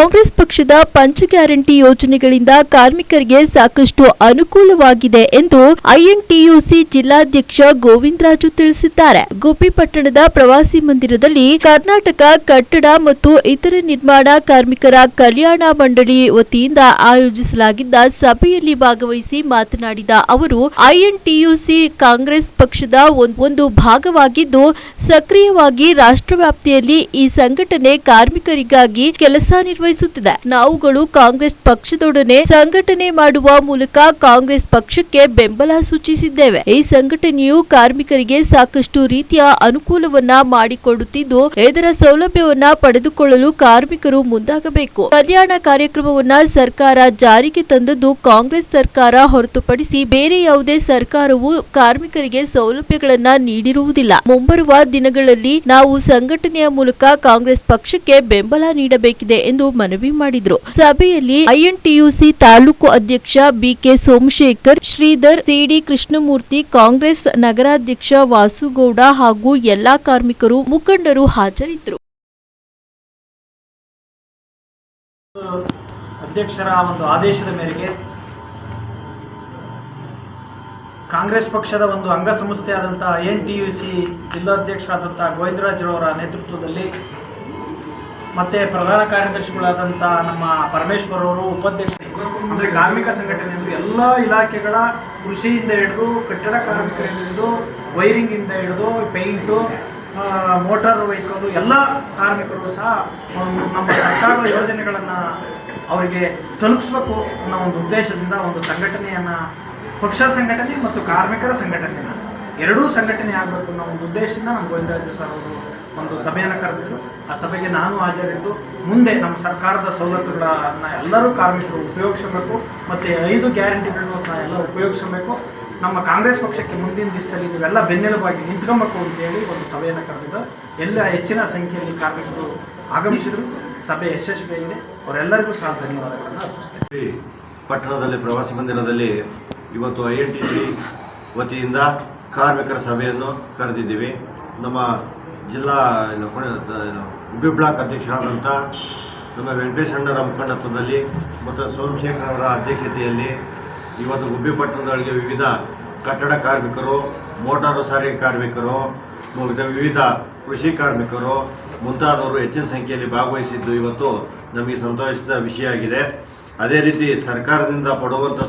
ಕಾಂಗ್ರೆಸ್ ಪಕ್ಷದ ಪಂಚ ಗ್ಯಾರಂಟಿ ಯೋಜನೆಗಳಿಂದ ಕಾರ್ಮಿಕರಿಗೆ ಸಾಕಷ್ಟು ಅನುಕೂಲವಾಗಿದೆ ಎಂದು ಐಎನ್ಟಿಯುಸಿ ಜಿಲ್ಲಾಧ್ಯಕ್ಷ ಗೋವಿಂದರಾಜು ತಿಳಿಸಿದ್ದಾರೆ. ಗುಬ್ಬಿ ಪಟ್ಟಣದ ಪ್ರವಾಸಿ ಮಂದಿರದಲ್ಲಿ ಕರ್ನಾಟಕ ಕಟ್ಟಡ ಮತ್ತು ಇತರ ನಿರ್ಮಾಣ ಕಾರ್ಮಿಕರ ಕಲ್ಯಾಣ ಮಂಡಳಿ ವತಿಯಿಂದ ಆಯೋಜಿಸಲಾಗಿದ್ದ ಸಭೆಯಲ್ಲಿ ಭಾಗವಹಿಸಿ ಮಾತನಾಡಿದ ಅವರು, ಐಎನ್ಟಿಯುಸಿ ಕಾಂಗ್ರೆಸ್ ಪಕ್ಷದ ಒಂದು ಭಾಗವಾಗಿದ್ದು ಸಕ್ರಿಯವಾಗಿ ರಾಷ್ಟ್ರವ್ಯಾಪ್ತಿಯಲ್ಲಿ ಈ ಸಂಘಟನೆ ಕಾರ್ಮಿಕರಿಗಾಗಿ ಕೆಲಸ ನಿರ್ವಹಿಸುತ್ತಿದೆ. ನಾವುಗಳು ಕಾಂಗ್ರೆಸ್ ಪಕ್ಷದೊಡನೆ ಸಂಘಟನೆ ಮಾಡುವ ಮೂಲಕ ಕಾಂಗ್ರೆಸ್ ಪಕ್ಷಕ್ಕೆ ಬೆಂಬಲ ಸೂಚಿಸಿದ್ದೇವೆ. ಈ ಸಂಘಟನೆಯು ಕಾರ್ಮಿಕರಿಗೆ ಸಾಕಷ್ಟು ರೀತಿಯ ಅನುಕೂಲವನ್ನ ಮಾಡಿಕೊಡುತ್ತಿದ್ದು, ಇದರ ಸೌಲಭ್ಯವನ್ನ ಪಡೆದುಕೊಳ್ಳಲು ಕಾರ್ಮಿಕರು ಮುಂದಾಗಬೇಕು. ಕಲ್ಯಾಣ ಕಾರ್ಯಕ್ರಮವನ್ನ ಸರ್ಕಾರ ಜಾರಿಗೆ ತಂದದ್ದು ಕಾಂಗ್ರೆಸ್ ಸರ್ಕಾರ ಹೊರತುಪಡಿಸಿ ಬೇರೆ ಯಾವುದೇ ಸರ್ಕಾರವು ಕಾರ್ಮಿಕರಿಗೆ ಸೌಲಭ್ಯಗಳನ್ನ ನೀಡಿರುವುದಿಲ್ಲ. ಮುಂಬರುವ ದಿನಗಳಲ್ಲಿ ನಾವು ಸಂಘಟನೆಯ ಮೂಲಕ ಕಾಂಗ್ರೆಸ್ ಪಕ್ಷಕ್ಕೆ ಬೆಂಬಲ ನೀಡಬೇಕಿದೆ ಎಂದು ಮನವಿ ಮಾಡಿದರು. ಸಭೆಯಲ್ಲಿ ಐಎನ್ಟಿಯುಸಿ ತಾಲೂಕು ಅಧ್ಯಕ್ಷ ಬಿಕೆ ಸೋಮಶೇಖರ್, ಶ್ರೀಧರ್, ಸಿಡಿ ಕೃಷ್ಣಮೂರ್ತಿ, ಕಾಂಗ್ರೆಸ್ ನಗರಾಧ್ಯಕ್ಷ ವಾಸುಗೌಡ ಹಾಗೂ ಎಲ್ಲಾ ಕಾರ್ಮಿಕರು ಮುಖಂಡರು ಹಾಜರಿದ್ದರು. ಅಧ್ಯಕ್ಷರ ಒಂದು ಆದೇಶದ ಮೇರೆಗೆ ಕಾಂಗ್ರೆಸ್ ಪಕ್ಷದ ಒಂದು ಅಂಗಸಂಸ್ಥೆಯಾದಂಥ ಐಎನ್ಟಿಯುಸಿ ಜಿಲ್ಲಾಧ್ಯಕ್ಷರಾದಂಥ ಗೋವಿಂದರಾಜರವರ ನೇತೃತ್ವದಲ್ಲಿ ಮತ್ತು ಪ್ರಧಾನ ಕಾರ್ಯದರ್ಶಿಗಳಾದಂಥ ನಮ್ಮ ಪರಮೇಶ್ವರ್ ಅವರು, ಉಪಾಧ್ಯಕ್ಷರು, ಅಂದರೆ ಕಾರ್ಮಿಕ ಸಂಘಟನೆಯಿಂದ ಎಲ್ಲ ಇಲಾಖೆಗಳ ಕೃಷಿಯಿಂದ ಹಿಡಿದು ಕಟ್ಟಡ ಕಾರ್ಮಿಕರಿಂದ ಹಿಡಿದು ವೈರಿಂಗಿಂದ ಹಿಡಿದು ಪೇಂಟು, ಮೋಟಾರ್ ವೆಹಿಕಲ್ ಎಲ್ಲ ಕಾರ್ಮಿಕರು ಸಹ ನಮ್ಮ ಸರ್ಕಾರದ ಯೋಜನೆಗಳನ್ನು ಅವರಿಗೆ ತಲುಪಿಸಬೇಕು ಅನ್ನೋ ಒಂದು ಉದ್ದೇಶದಿಂದ ಒಂದು ಸಂಘಟನೆಯನ್ನು, ಪಕ್ಷದ ಸಂಘಟನೆ ಮತ್ತು ಕಾರ್ಮಿಕರ ಸಂಘಟನೆಯನ್ನು ಎರಡೂ ಸಂಘಟನೆ ಆಗಬೇಕು ಅನ್ನೋ ಒಂದು ಉದ್ದೇಶದಿಂದ ನಮ್ಮ ಗೋವಿಂದರಾಜು ಸರ್ ಅವರು ಒಂದು ಸಭೆಯನ್ನು ಕರೆದಿದ್ರು. ಆ ಸಭೆಗೆ ನಾನು ಹಾಜರಿದ್ದು ಮುಂದೆ ನಮ್ಮ ಸರ್ಕಾರದ ಸವಲತ್ತುಗಳನ್ನು ಎಲ್ಲರೂ ಕಾರ್ಮಿಕರು ಉಪಯೋಗಿಸಬೇಕು ಮತ್ತು 5 ಗ್ಯಾರಂಟಿಗಳನ್ನು ಸಹ ಎಲ್ಲ ಉಪಯೋಗಿಸಬೇಕು. ನಮ್ಮ ಕಾಂಗ್ರೆಸ್ ಪಕ್ಷಕ್ಕೆ ಮುಂದಿನ ದಿವಸದಲ್ಲಿ ನೀವೆಲ್ಲ ಬೆನ್ನೆಲುಬಾಗಿ ನಿಂತ್ಕೊಬೇಕು ಅಂತೇಳಿ ಒಂದು ಸಭೆಯನ್ನು ಕರೆದಿದ್ದು ಎಲ್ಲ ಹೆಚ್ಚಿನ ಸಂಖ್ಯೆಯಲ್ಲಿ ಕಾರ್ಮಿಕರು ಆಗಮಿಸಿದರು. ಸಭೆ ಯಶಸ್ವಿಯಾಗಿದೆ. ಅವರೆಲ್ಲರಿಗೂ ಸಹ ಧನ್ಯವಾದಗಳನ್ನು ಅರ್ಪಿಸ್ತೇವೆ. ಪಟ್ಟಣದಲ್ಲಿ ಪ್ರವಾಸಿ ಮಂದಿರದಲ್ಲಿ ಇವತ್ತು ಐಎನ್ಟಿಸಿ ವತಿಯಿಂದ ಕಾರ್ಮಿಕರ ಸಭೆಯನ್ನು ಕರೆದಿದ್ದೀವಿ. ನಮ್ಮ ಜಿಲ್ಲಾ ಗುಬ್ಬಿ ಬ್ಲಾಕ್ ಅಧ್ಯಕ್ಷರಾದಂಥ ನಮ್ಮ ವೆಂಕಟೇಶ್ ಅಣ್ಣರ ಮುಖಂಡತ್ವದಲ್ಲಿ ಮತ್ತು ಸೋಮಶೇಖರ್ ಅವರ ಅಧ್ಯಕ್ಷತೆಯಲ್ಲಿ ಇವತ್ತು ಗುಬ್ಬಿ ಪಟ್ಟಣದೊಳಗೆ ವಿವಿಧ ಕಟ್ಟಡ ಕಾರ್ಮಿಕರು, ಮೋಟಾರು ಸಾರಿಗೆ ಕಾರ್ಮಿಕರು, ವಿವಿಧ ಕೃಷಿ ಕಾರ್ಮಿಕರು ಮುಂತಾದವರು ಹೆಚ್ಚಿನ ಸಂಖ್ಯೆಯಲ್ಲಿ ಭಾಗವಹಿಸಿದ್ದು ಇವತ್ತು ನಮಗೆ ಸಂತೋಷದ ವಿಷಯ ಆಗಿದೆ. ಅದೇ ರೀತಿ ಸರ್ಕಾರದಿಂದ ಪಡುವಂಥ